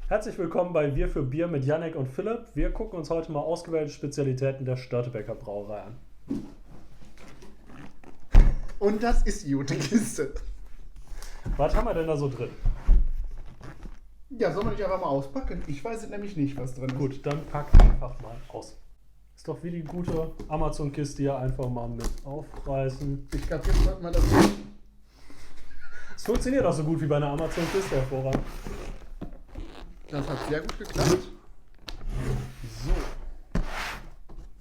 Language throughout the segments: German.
Herzlich willkommen bei Wir für Bier mit Yannick und Philipp. Wir gucken uns heute mal ausgewählte Spezialitäten der Störtebeker Brauerei an. Und das ist die gute Kiste. Was haben wir denn da so drin? Ja, soll man nicht einfach mal auspacken? Ich weiß es nämlich nicht, was drin ist. Gut, dann pack einfach mal aus. Ist doch wie die gute Amazon-Kiste hier, einfach mal mit aufreißen. Ich glaube, jetzt sollten wir das. Es funktioniert auch so gut wie bei einer Amazon-Kiste, hervorragend. Das hat sehr gut geklappt. So.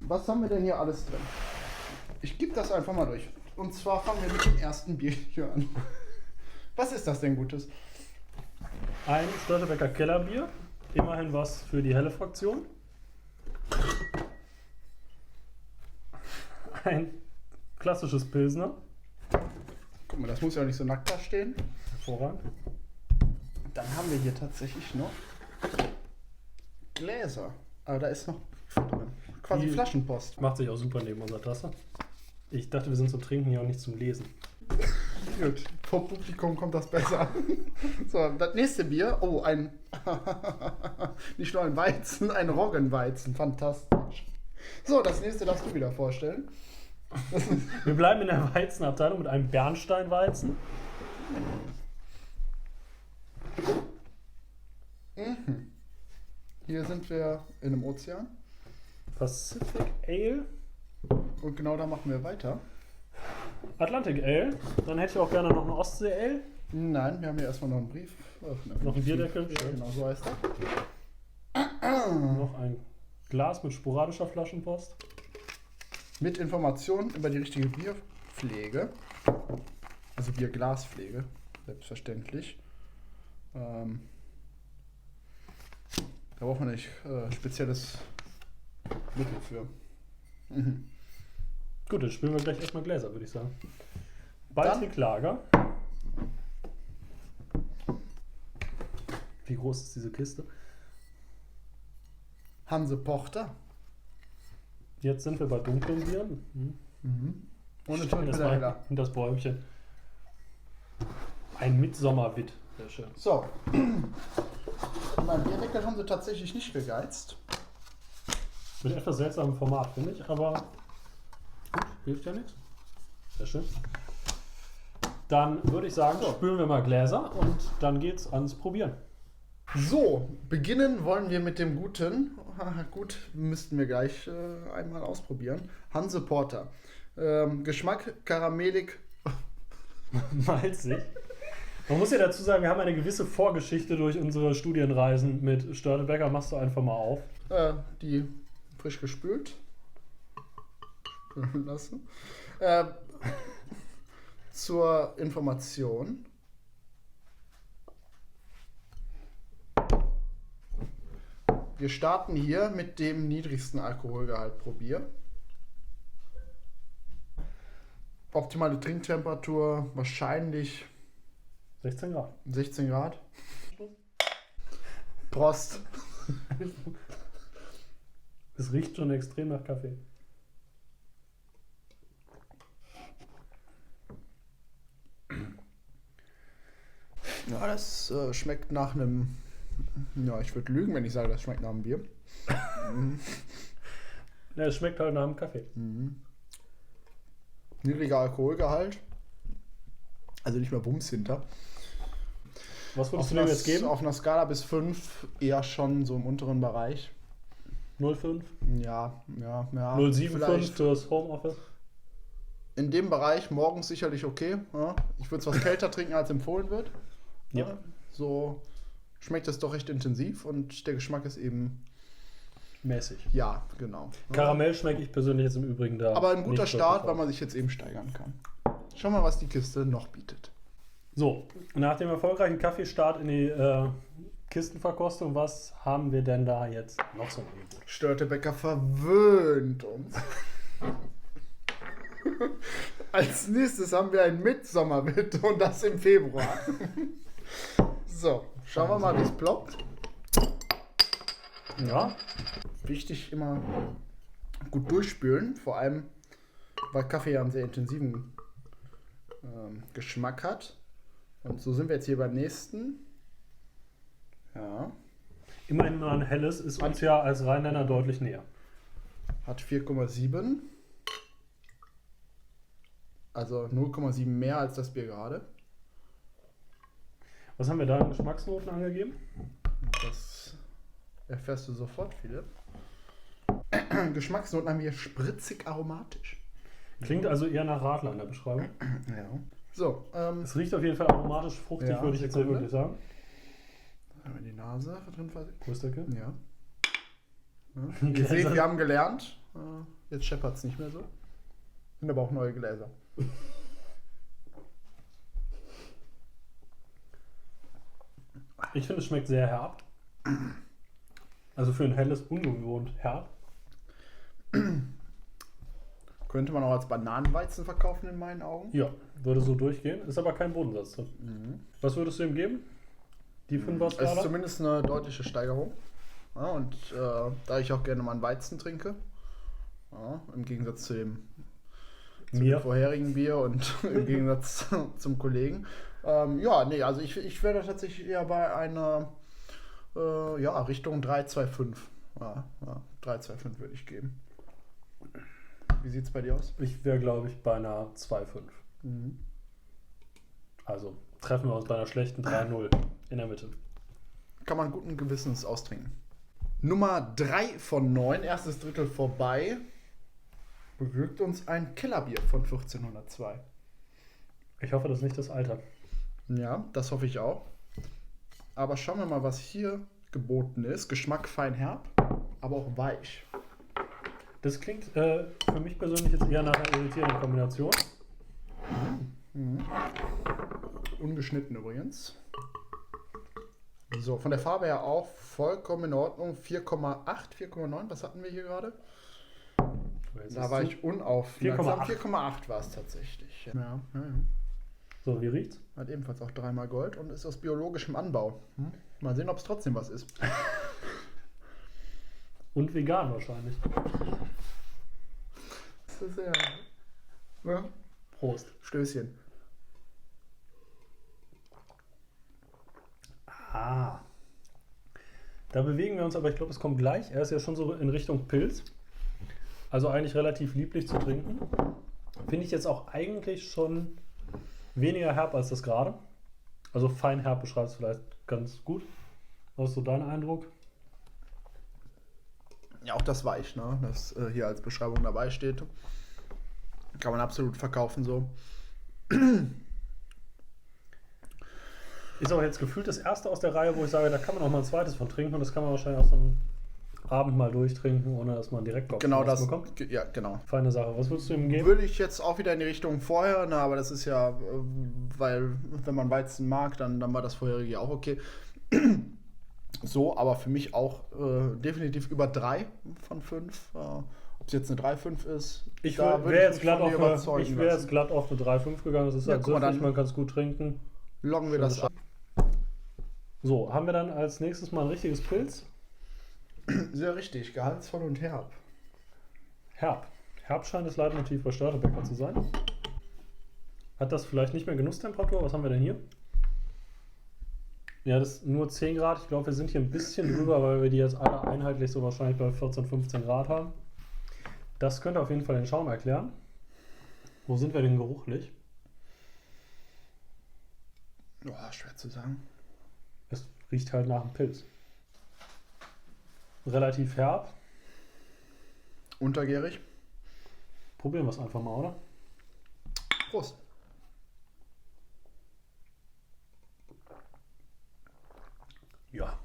Was haben wir denn hier alles drin? Ich gebe das einfach mal durch. Und zwar fangen wir mit dem ersten Bier hier an. Was ist das denn Gutes? Ein Störtebeker Kellerbier, immerhin was für die helle Fraktion. Ein klassisches Pilsner, Guck mal, das muss ja auch nicht so nackt da stehen. hervorragend. Dann haben wir hier tatsächlich noch Gläser. Aber da ist noch drin. Quasi Die- Flaschenpost. Macht sich auch super neben unserer Tasse. Ich dachte, wir sind zum Trinken hier und nicht zum Lesen. Gut, vom Publikum kommt das besser. So, das nächste Bier. Oh, ein. Nicht nur ein Weizen, ein Roggenweizen. Fantastisch. So, das nächste darfst du wieder vorstellen. Wir bleiben in der Weizenabteilung mit einem Bernsteinweizen. Hier sind wir in einem Ozean. Pacific Ale. Und genau da machen wir weiter. Atlantic Ale. Dann hätte ich auch gerne noch eine Ostsee Ale. Nein, wir haben hier erstmal noch einen Brief. Noch ein Bierdeckel. Ja, genau, so heißt er. Noch ein Glas mit sporadischer Flaschenpost. Mit Informationen über die richtige Bierpflege. Also Bierglaspflege, selbstverständlich. Da braucht man nicht spezielles Mittel für. Mhm. Gut, dann spielen wir gleich erstmal Gläser, würde ich sagen. Baltic Lager. Wie groß ist diese Kiste? Hanse Porter. Jetzt sind wir bei dunklen Bieren. Und Ich natürlich stell das mit mal Heller. in das Bäumchen. Ein Mitsommerwitt. Sehr schön. So. Beim Bierdeckel haben sie tatsächlich nicht gegeizt. Mit etwas seltsamem Format, finde ich, aber gut, hilft ja nichts. Sehr schön. Dann würde ich sagen, spülen wir mal Gläser und dann geht's ans Probieren. So, beginnen wollen wir mit dem guten. Gut, müssten wir gleich einmal ausprobieren. Hanse Porter. Geschmack karamellig. Malzig. Man muss ja dazu sagen, wir haben eine gewisse Vorgeschichte durch unsere Studienreisen mit Störtebeker. Machst du einfach mal auf. Die frisch gespült. Spülen lassen. Zur Information. Wir starten hier mit dem niedrigsten Alkoholgehalt pro Bier. Optimale Trinktemperatur wahrscheinlich 16 Grad. 16 Grad. Prost. Es riecht schon extrem nach Kaffee. Ja, das schmeckt nach einem. Ja, ich würde lügen, wenn ich sage, das schmeckt nach einem Bier. Ja, es schmeckt halt nach einem Kaffee. Niedriger Alkoholgehalt. Also nicht mehr Bums hinter. Was würdest du dem jetzt geben? Auf einer Skala bis 5 eher schon so im unteren Bereich. 0,5? Ja. 0,75 vielleicht fürs Homeoffice? in dem Bereich morgens sicherlich okay. Ja. Ich würde es was kälter trinken, als empfohlen wird. Ja. So schmeckt es doch recht intensiv und der Geschmack ist eben, Mäßig. ja, genau. Karamell schmecke ich persönlich jetzt im Übrigen da. Aber ein guter nicht Start, wirklich weil man sich jetzt eben steigern kann. Schauen wir mal, was die Kiste noch bietet. So, nach dem erfolgreichen Kaffeestart in die Kistenverkostung, was haben wir denn da jetzt noch so im Angebot? Störtebeker verwöhnt uns. Als nächstes haben wir ein Mitsommerwitt und das im Februar. So, schauen wir mal, wie es ploppt. Ja, Wichtig immer gut durchspülen, vor allem weil Kaffee ja einen sehr intensiven Geschmack hat. Und so sind wir jetzt hier beim nächsten. Ja. Immerhin mal ein helles ist uns ja als Rheinländer deutlich näher. Hat 4,7. Also 0,7 mehr als das Bier gerade. Was haben wir da in Geschmacksnoten angegeben? Das erfährst du sofort, Philipp. Geschmacksnoten haben wir spritzig aromatisch. Klingt also eher nach Radler in der Beschreibung. Ja. So, Es riecht auf jeden Fall aromatisch fruchtig, Ja, würde ich jetzt Sekunde. wirklich sagen. haben wir die Nase drin. Größtecke. Ja. Ihr seht, wir haben gelernt. Jetzt scheppert es nicht mehr so. Sind aber auch neue Gläser. Ich finde, es schmeckt sehr herb. Also für ein helles, ungewohnt herb. Könnte man auch als Bananenweizen verkaufen in meinen Augen. Ja, würde so durchgehen. Ist aber kein Bodensatz drin. Was würdest du ihm geben? Die 5er Es ist Skala? zumindest eine deutliche Steigerung. Ja, und da ich auch gerne mal einen Weizen trinke, ja, im Gegensatz zu dem vorherigen Bier und im Gegensatz zum Kollegen. Also ich wäre da tatsächlich eher bei einer Richtung 3,25. Ja, 3,25 würde ich geben. Wie sieht es bei dir aus? Ich wäre, glaube ich, bei einer 2,5. Also treffen wir uns bei einer schlechten 3,0 in der Mitte. Kann man guten Gewissens austrinken. Nummer 3 von 9, erstes Drittel vorbei, bewirkt uns ein Kellerbier von 1402. Ich hoffe, das ist nicht das Alter. Ja, das hoffe ich auch. Aber schauen wir mal, was hier geboten ist. Geschmack fein herb, aber auch weich. Das klingt für mich persönlich jetzt eher nach einer irritierenden Kombination. Ungeschnitten übrigens. So, von der Farbe her auch vollkommen in Ordnung. 4,8, 4,9, was hatten wir hier gerade? Da war ich unaufmerksam. 4,8 war es tatsächlich. Ja. So, wie riecht's? Hat ebenfalls auch 3-mal Gold und ist aus biologischem Anbau. Mal sehen, ob es trotzdem was ist. Und vegan wahrscheinlich. Das ist ja. Prost. Stößchen. Ah. Da bewegen wir uns, aber ich glaube, es kommt gleich. Er ist ja schon so in Richtung Pilz. Also eigentlich relativ lieblich zu trinken. Finde ich jetzt auch eigentlich schon weniger herb als das gerade. Also fein herb beschreibt es vielleicht ganz gut. Was ist so dein Eindruck? Ja, auch das weich, ne? Das hier als Beschreibung dabei steht. Kann man absolut verkaufen so. Ist auch jetzt gefühlt das erste aus der Reihe, wo ich sage, da kann man auch mal ein zweites von trinken und das kann man wahrscheinlich auch so einen Abend mal durchtrinken, ohne dass man direkt Kopfschmerzen Genau das bekommt. Ja, genau. Feine Sache. Was würdest du ihm geben? Würde ich jetzt auch wieder in die Richtung vorher, aber das ist ja, weil wenn man Weizen mag, dann war das vorherige auch okay. So, aber für mich auch definitiv über 3 von 5. Ob es jetzt eine 3,5 ist, Ich da wäre jetzt, mich von dir glatt überzeugen jetzt glatt auf eine 3,5 gegangen. Das ist Ja, halt guck mal, süffig, dann- man kann es gut trinken. loggen wir das ab. So, haben wir dann als nächstes mal ein richtiges Pilz? Sehr richtig, gehaltsvoll und herb. Herb. Herb scheint das Leitmotiv bei Störtebecker zu sein. Hat das vielleicht nicht mehr Genusstemperatur? Was haben wir denn hier? Ja, das ist nur 10 Grad. Ich glaube, wir sind hier ein bisschen drüber, weil wir die jetzt alle einheitlich so wahrscheinlich bei 14, 15 Grad haben. Das könnte auf jeden Fall den Schaum erklären. Wo sind wir denn geruchlich? Schwer zu sagen. Es riecht halt nach einem Pilz. Relativ herb. Untergärig. Probieren wir es einfach mal, oder? Prost. Ja.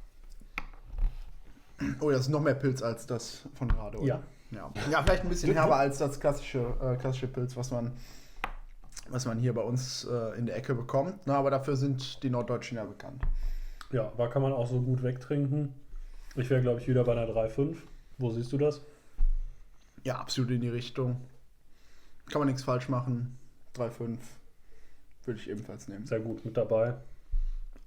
Oh, das ist noch mehr Pilz als das von gerade, oder? Ja. Ja, vielleicht ein bisschen herber als das klassische Pilz, was man hier bei uns in der Ecke bekommt. Na, aber dafür sind die Norddeutschen ja bekannt. Ja, aber kann man auch so gut wegtrinken. Ich wäre, glaube ich, wieder bei einer 3,5. Wo siehst du das? Ja, absolut in die Richtung. Kann man nichts falsch machen. 3,5 würde ich ebenfalls nehmen. Sehr gut mit dabei.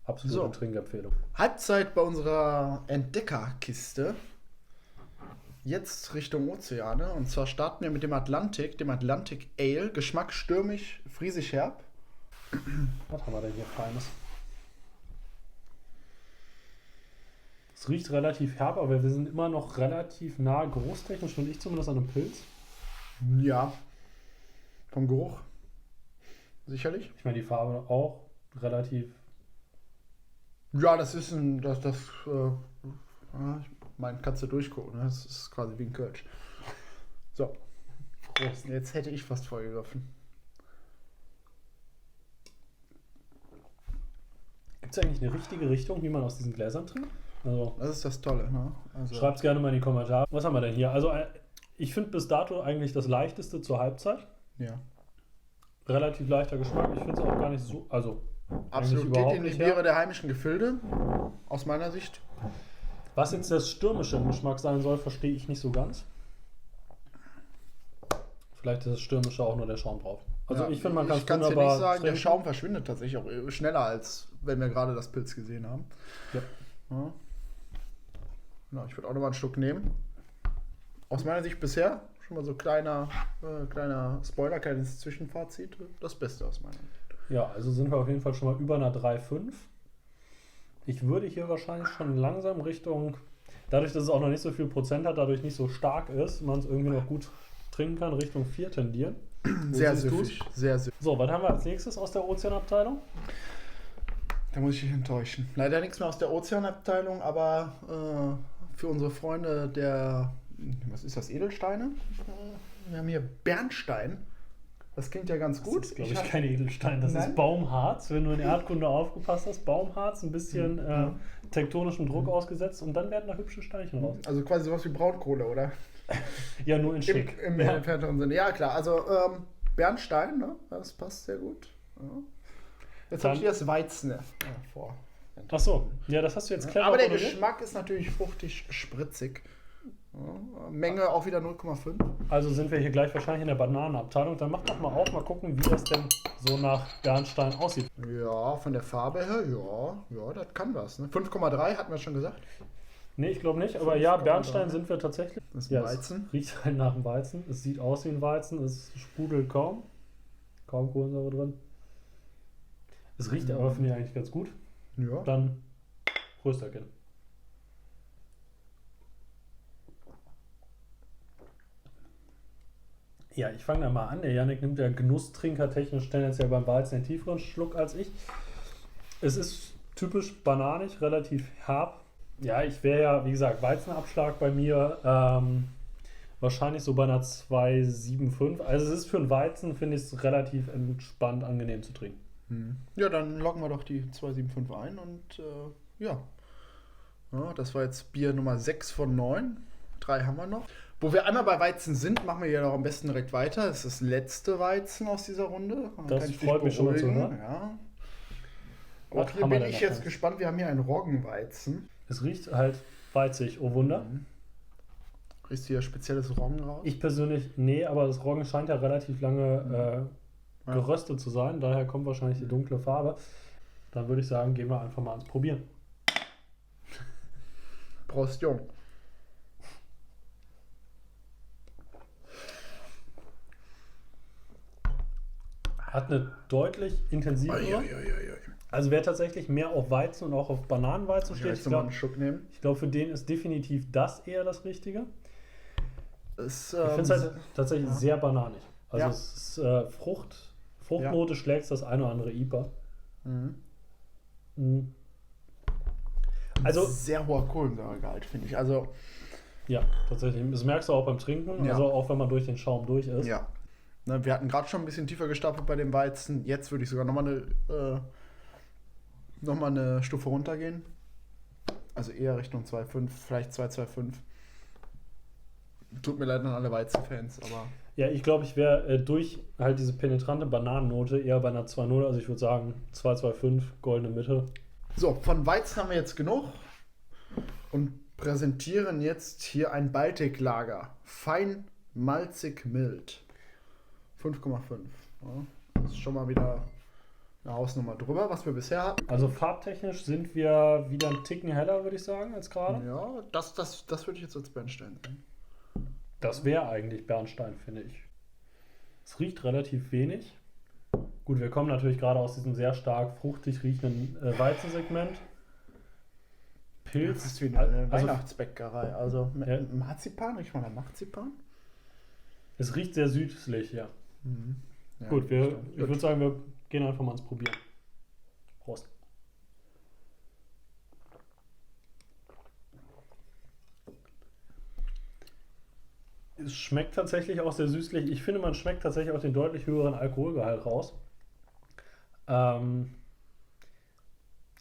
Absolute So. Trinkempfehlung. Halbzeit bei unserer Entdeckerkiste. Jetzt Richtung Ozeane. Und zwar starten wir mit dem Atlantic Ale. Geschmack stürmisch, friesig herb. Was haben wir denn hier Feines? Es riecht relativ herb, aber wir sind immer noch relativ nah, geruchstechnisch finde ich zumindest, an einem Pilz. Ja. Vom Geruch. Sicherlich. Ich meine, die Farbe auch relativ. Ja, das ist ein. Ich meine, kannst du durchgucken. Ne? Das ist quasi wie ein Kölsch. So. Prost. Jetzt hätte ich fast vorgegriffen. Gibt es eigentlich eine richtige Richtung, wie man aus diesen Gläsern trinkt? Also, Das ist das Tolle. Ne? Also, schreibt es gerne mal in die Kommentare. Was haben wir denn hier? Also, ich finde bis dato eigentlich das leichteste zur Halbzeit. ja. Relativ leichter Geschmack. Ich finde es auch gar nicht so. Also, Absolut. eigentlich Geht überhaupt in die nicht Biere her. der heimischen Gefilde. Aus meiner Sicht. Was jetzt das stürmische im Geschmack sein soll, verstehe ich nicht so ganz. Vielleicht ist das stürmische auch nur der Schaum drauf. Also, Ja, ich finde, man kann es Ich kann es dir wunderbar nicht sagen. Der trinken. Schaum verschwindet tatsächlich auch schneller, als wenn wir gerade das Pilz gesehen haben. Ja. Ja. Na, ich würde auch noch mal einen Schluck nehmen. Aus meiner Sicht bisher schon mal so kleiner Spoiler, kleines Zwischenfazit. Das Beste aus meiner Sicht. Ja, also sind wir auf jeden Fall schon mal über einer 3,5. Ich würde hier wahrscheinlich schon langsam Richtung, dadurch, dass es auch noch nicht so viel Prozent hat, dadurch nicht so stark ist, man es irgendwie noch gut trinken kann, Richtung 4 tendieren. Sehr siehst du's? süffig. Sehr süffig. So, was haben wir als nächstes aus der Ozeanabteilung? Da muss ich dich enttäuschen. Leider nichts mehr aus der Ozeanabteilung, aber für unsere Freunde der, was ist das, Edelsteine? Wir haben hier Bernstein. Das klingt ja ganz gut. Das ist, glaube ich, kein Edelstein, das Nein? ist Baumharz. Wenn du in der Erdkunde aufgepasst hast, Baumharz, ein bisschen tektonischem Druck ausgesetzt und dann werden da hübsche Steinchen raus. Also quasi sowas wie Braunkohle, oder? Ja, nur in schick. Im Ja. entfernteren Sinne. Ja, klar. Also Bernstein, ne? Das passt sehr gut. Ja. Jetzt habe ich Dann- dir das Weizen vor. Ach so, ja, das hast du jetzt clever Aber der honoriert. Geschmack ist natürlich fruchtig, spritzig. Ja, Menge auch wieder 0,5. Also sind wir hier gleich wahrscheinlich in der Bananenabteilung. Dann mach doch mal auf, mal gucken, wie das denn so nach Bernstein aussieht. Ja, von der Farbe her, ja, das kann was. Ne? 5,3 hatten wir schon gesagt. Nee, ich glaube nicht, aber ja, 5,3. Bernstein sind wir tatsächlich. Das ist Ja, ein Weizen. es riecht halt nach dem Weizen. Es sieht aus wie ein Weizen, es sprudelt kaum. Kaum Kohlensäure drin. Es riecht aber, finde ich, eigentlich ganz gut. Ja. Dann Prösterchen. Ja, ich fange da mal an. Der Yannick nimmt ja Genusstrinker technisch tendenziell beim Weizen einen tieferen Schluck als ich. Es ist typisch bananig, relativ herb. Ja, ich wäre ja, wie gesagt, Weizenabschlag bei mir wahrscheinlich so bei einer 2,75. Also es ist für einen Weizen, finde ich es relativ entspannt, angenehm zu trinken. Ja, dann loggen wir doch die 275 ein und ja. Das war jetzt Bier Nummer 6 von 9. 3 haben wir noch. Wo wir einmal bei Weizen sind, machen wir ja noch am besten direkt weiter. Das ist das letzte Weizen aus dieser Runde. Dann Das kann ich dich freut mich schon mal zu beruhigen. hören. Ja. Was Auch hier haben wir bin denn ich da jetzt Feines? gespannt. Wir haben hier einen Roggenweizen. Es riecht halt weizig, oh Wunder. Riechst du hier spezielles Roggen raus? Ich persönlich, nee, aber das Roggen scheint ja relativ lange Ja. geröstet zu sein. Daher kommt wahrscheinlich die dunkle Farbe. Dann würde ich sagen, gehen wir einfach mal ans Probieren. Prost, Jung. Hat eine deutlich intensivere. Also wer tatsächlich mehr auf Weizen und auch auf Bananenweizen Ich steht, jetzt noch mal einen Schluck nehmen. ich glaube, für den ist definitiv das eher das Richtige. Ist, Ich finde es halt tatsächlich ja. sehr bananig. Also Ja. es ist Fruchtnote schlägt das eine oder andere IPA. Mhm. Also sehr hoher Kohlensäuregehalt, finde ich. Also, ja, tatsächlich. Das merkst du auch beim Trinken, Ja. also auch wenn man durch den Schaum durch ist. ja. Ne, wir hatten gerade schon ein bisschen tiefer gestapelt bei dem Weizen. Jetzt würde ich sogar nochmal eine Stufe runtergehen. Also eher Richtung 2,5, vielleicht 2,25. Tut mir leid an alle Weizenfans, aber Ja, ich glaube, ich wäre durch halt diese penetrante Bananennote eher bei einer 2,0. Also ich würde sagen 2,25, goldene Mitte. so, von Weizen haben wir jetzt genug und präsentieren jetzt hier ein Baltic-Lager. Fein, malzig, mild. 5,5. Ja, das ist schon mal wieder eine Hausnummer drüber, was wir bisher hatten. Also farbtechnisch sind wir wieder einen Ticken heller, würde ich sagen, als gerade. Ja, das würde ich jetzt als Bernstein sehen. Das wäre eigentlich Bernstein, finde ich. Es riecht relativ wenig. Gut, wir kommen natürlich gerade aus diesem sehr stark fruchtig riechenden Weizensegment. Pilz. Das ist wie eine Also, Weihnachtsbäckerei. Also mit Ja. Marzipan, riecht man da Marzipan? es riecht sehr süßlich, ja. Ja, Gut, ich stimmt. würde sagen, wir gehen einfach mal ins Probieren. Prost. Es schmeckt tatsächlich auch sehr süßlich. Ich finde, man schmeckt tatsächlich auch den deutlich höheren Alkoholgehalt raus.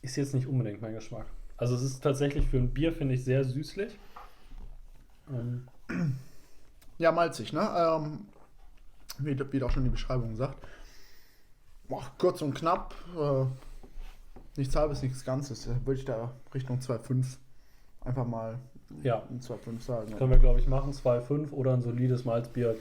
Ist jetzt nicht unbedingt mein Geschmack. Also es ist tatsächlich für ein Bier, finde ich, sehr süßlich. Ja, malzig, ne? Wie auch schon die Beschreibung sagt. Boah, kurz und knapp. Nichts halbes, nichts Ganzes. Würde ich da Richtung 2,5 einfach mal Ja, ein 2,5 sagen. können wir, glaube ich, machen. 2,5 oder ein solides Malzbier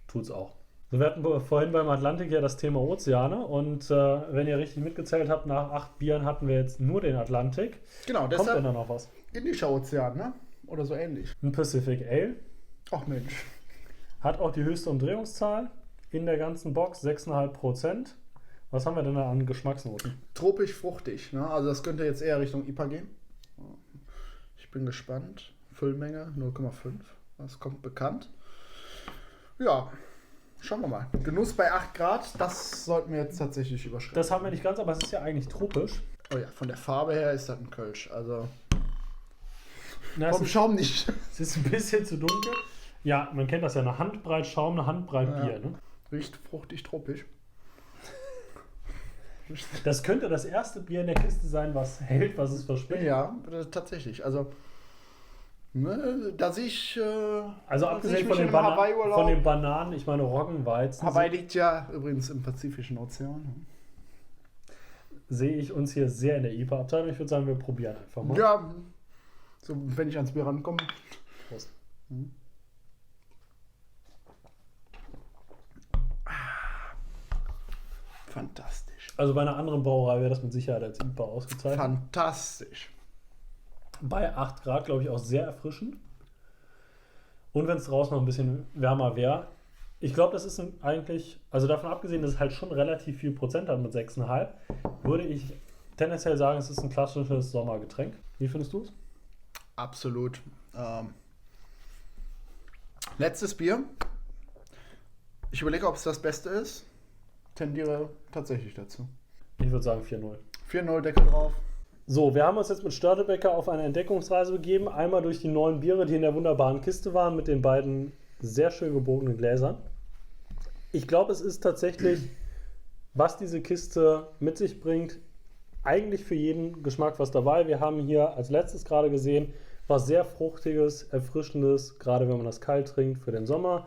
tut's auch. So, wir hatten vorhin beim Atlantik ja das Thema Ozeane und wenn ihr richtig mitgezählt habt, nach 8 Bieren hatten wir jetzt nur den Atlantik. Genau, Kommt denn deshalb da noch was? Indischer Ozean, ne? Oder so ähnlich. Ein Pacific Ale. Ach Mensch. Hat auch die höchste Umdrehungszahl in der ganzen Box, 6,5%. Was haben wir denn da an Geschmacksnoten? Tropisch fruchtig, ne? Also das könnte jetzt eher Richtung IPA gehen. Ich bin gespannt. Füllmenge 0,5. Das kommt bekannt. Ja, schauen wir mal. Genuss bei 8 Grad, das sollten wir jetzt tatsächlich überschreiten. Das haben wir nicht ganz, aber es ist ja eigentlich tropisch. Oh ja, von der Farbe her ist das ein Kölsch. Also Na, es, vom ist, Schaum nicht. es ist ein bisschen zu dunkel. Ja, man kennt das ja, eine Handbreit Schaum, eine Handbreit Ja. Bier. Ne? Riecht fruchtig, tropisch. Das könnte das erste Bier in der Kiste sein, was hält, was es verspricht. Ja, tatsächlich. Also ne, da sehe ich. Also da sehe abgesehen ich von mich den, im Hawaii-Urlaub. von den Bananen, ich meine Roggenweizen, Hawaii liegt ja übrigens im Pazifischen Ozean. sehe ich uns hier sehr in der IPA-Abteilung. Ich würde sagen, wir probieren einfach mal. Ja, so wenn ich ans Bier rankomme. Prost. Fantastisch. Also bei einer anderen Brauerei wäre das mit Sicherheit als IPA ausgezeichnet. Fantastisch. Bei 8 Grad, glaube ich, auch sehr erfrischend. Und wenn es draußen noch ein bisschen wärmer wäre. Ich glaube, das ist eigentlich, also davon abgesehen, dass es halt schon relativ viel Prozent hat mit 6,5, würde ich tendenziell sagen, es ist ein klassisches Sommergetränk. Wie findest du es? Absolut. Letztes Bier. Ich überlege, ob es das Beste ist. Tendiere tatsächlich dazu. Ich würde sagen 4-0. 4-0 Deckel drauf. So, wir haben uns jetzt mit Störtebecker auf eine Entdeckungsreise begeben. Einmal durch die neuen Biere, die in der wunderbaren Kiste waren, mit den beiden sehr schön gebogenen Gläsern. Ich glaube, es ist tatsächlich, was diese Kiste mit sich bringt, eigentlich für jeden Geschmack was dabei. Wir haben hier als letztes gerade gesehen, was sehr Fruchtiges, Erfrischendes, gerade wenn man das kalt trinkt, für den Sommer.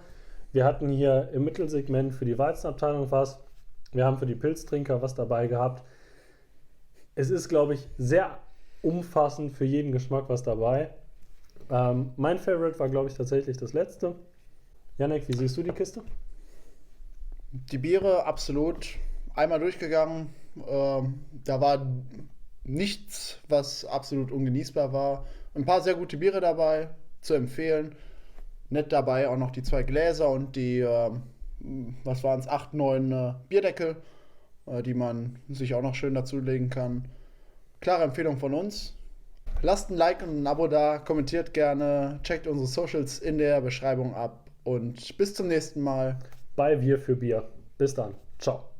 Wir hatten hier im Mittelsegment für die Weizenabteilung was. Wir haben für die Pilztrinker was dabei gehabt. Es ist, glaube ich, sehr umfassend für jeden Geschmack was dabei. Mein Favorite war, glaube ich, tatsächlich das letzte. Janek, wie siehst du die Kiste? Die Biere absolut einmal durchgegangen. Da war nichts, was absolut ungenießbar war. Ein paar sehr gute Biere dabei, zu empfehlen. Nett dabei auch noch die 2 Gläser und die, was waren es, 8, 9 Bierdeckel, die man sich auch noch schön dazulegen kann. Klare Empfehlung von uns. Lasst ein Like und ein Abo da, kommentiert gerne, checkt unsere Socials in der Beschreibung ab und bis zum nächsten Mal. Bei Wir für Bier. Bis dann. Ciao.